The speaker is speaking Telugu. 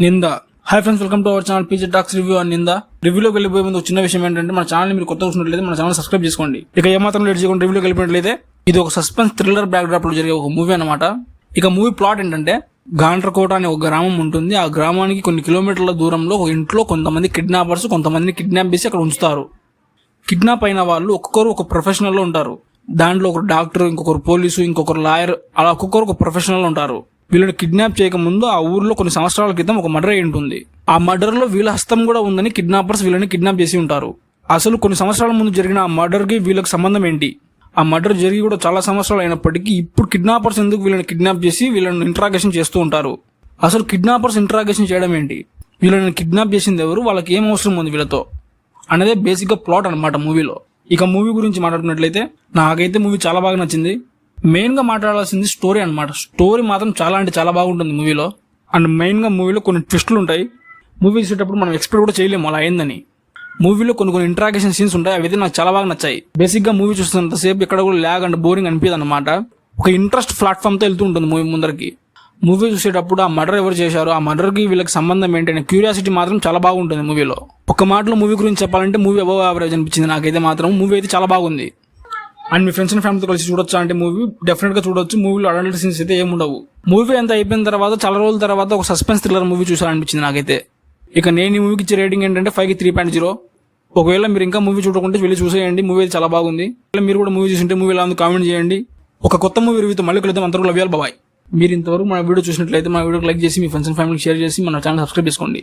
నింద. Hi friends, welcome to our channel PG talks review and నింద. రివ్యూలోకి వెళ్ళిపోయే ముందు చిన్న విషయం ఏంటంటే మన ఛానల్ మీరు కొత్త చూసినట్లయితే మన ఛానల్ సబ్స్క్రైబ్ చేసుకోండి. ఇక ఏమాత్రం లేట్ చేయకుండా రివ్యూలోకి వెళ్ళిపోయినట్లయితే ఇది ఒక సస్పెన్స్ థ్రిల్లర్ బ్యాక్ డ్రాప్ లో జరిగే ఒక మూవీ అన్నమాట. ఇక మూవీ ప్లాట్ ఏంటంటే గాండ్రకోట అనే ఒక గ్రామం ఉంటుంది. ఆ గ్రామానికి కొన్ని కిలోమీటర్ల దూరంలో ఒక ఇంట్లో కొంతమంది కిడ్నాపర్స్ కొంతమందిని కిడ్నాప్ చేసి అక్కడ ఉంచుతారు. కిడ్నాప్ అయిన వాళ్ళు ఒక్కొక్కరు ఒక ప్రొఫెషనల్ లో ఉంటారు. దాంట్లో ఒకరు డాక్టర్, ఇంకొకరు పోలీసు, ఇంకొకరు లాయర్, అలా ఒక్కొక్కరు ఒక ప్రొఫెషనల్ లో ఉంటారు. వీళ్ళని కిడ్నాప్ చేయక ముందు ఆ ఊర్లో కొన్ని సంవత్సరాల క్రితం ఒక మర్డర్ అయి ఉంటుంది. ఆ మర్డర్ లో వీళ్ళ హస్తం కూడా ఉందని కిడ్నాపర్స్ వీళ్ళని కిడ్నాప్ చేసి ఉంటారు. అసలు కొన్ని సంవత్సరాల ముందు జరిగిన ఆ మర్డర్ కి వీళ్ళకి సంబంధం ఏంటి? ఆ మర్డర్ జరిగి కూడా చాలా సంవత్సరాలు అయినప్పటికీ ఇప్పుడు కిడ్నాపర్స్ ఎందుకు వీళ్ళని కిడ్నాప్ చేసి వీళ్ళని ఇంట్రాగేషన్ చేస్తూ ఉంటారు? అసలు కిడ్నాపర్స్ ఇంట్రాగేషన్ చేయడం ఏంటి? వీళ్ళని కిడ్నాప్ చేసింది ఎవరు? వాళ్ళకి ఏం అవసరం ఉంది వీళ్ళతో అనేదే బేసిక్ గా ప్లాట్ అనమాట మూవీలో. ఇక మూవీ గురించి మాట్లాడుకున్నట్లయితే నాకైతే మూవీ చాలా బాగా నచ్చింది. మెయిన్ గా మాట్లాడాల్సింది స్టోరీ అనమాట. స్టోరీ మాత్రం చాలా అంటే చాలా బాగుంటుంది మూవీలో. అండ్ మెయిన్ గా మూవీలో కొన్ని ట్విస్టులు ఉంటాయి. మూవీ చూసేటప్పుడు మనం ఎక్స్పెక్ట్ కూడా చేయలేము అలా అయిందని. మూవీలో కొన్ని ఇంట్రాగేషన్ సీన్స్ ఉంటాయి, అవి అయితే నాకు చాలా బాగా నచ్చాయి. బేసిక్ గా మూవీ చూస్తున్నంతసేపు ఎక్కడ కూడా ల్యాగ్ అండ్ బోరింగ్ అనిపించదు అనమాట. ఒక ఇంట్రెస్ట్ ప్లాట్ఫామ్ తో వెళ్తూ ఉంటుంది మూవీ ముందరికి. మూవీ చూసేటప్పుడు ఆ మర్డర్ ఎవరు చేశారు, ఆ మర్డర్ కి వీళ్ళకి సంబంధం ఏంటి అనే క్యూరియాసిటీ మాత్రం చాలా బాగుంటుంది మూవీలో. ఒక మాటలో మూవీ గురించి చెప్పాలంటే మూవీ అబవ్ యావరేజ్ అనిపించింది నాకైతే మాత్రం. మూవీ అయితే చాలా బాగుంది. అండ్ మీ ఫ్రెండ్స్ అండ్ ఫ్యామిలీతో కలిసి చూడొచ్చా అంటే మూవీ డెఫినెట్ గా చూడొచ్చు. మూవీలో అడల్ట్ సీన్స్ అయితే ఏముండవు. మూవీ అంతా అయిపోయిన తర్వాత చాలా రోజుల తర్వాత ఒక సస్పెన్స్ థ్రిల్లర్ మూవీ చూసాలనిపించింది నాకైతే. ఇక నేను ఈ మూవీకి ఇచ్చే రేటింగ్ ఏంటంటే 5కి 3.0. ఒకవేళ మీరు ఇంకా మూవీ చూడకుంటే వెళ్ళి చూసేయండి, మూవీ అయితే చాలా బాగుంది. మీరు కూడా మూవీ చూసింటే మూవీ ఎలా ఉంది కామెంట్ చేయండి. ఒక కొత్త మూవీ రివ్యూతో మళ్ళీ కలుద్దాం. అంతవరకు లవ్ యూ ఆల్, బాయ్. మీరు ఇంతవరకు మన వీడియో చూసినట్లయితే మన వీడియోకి లైక్ చేసి మీ ఫ్రెండ్స్ అండ్ ఫ్యామిలీకి షేర్ చేసి మన ఛానల్ సబ్స్క్రైబ్ చేసుకోండి.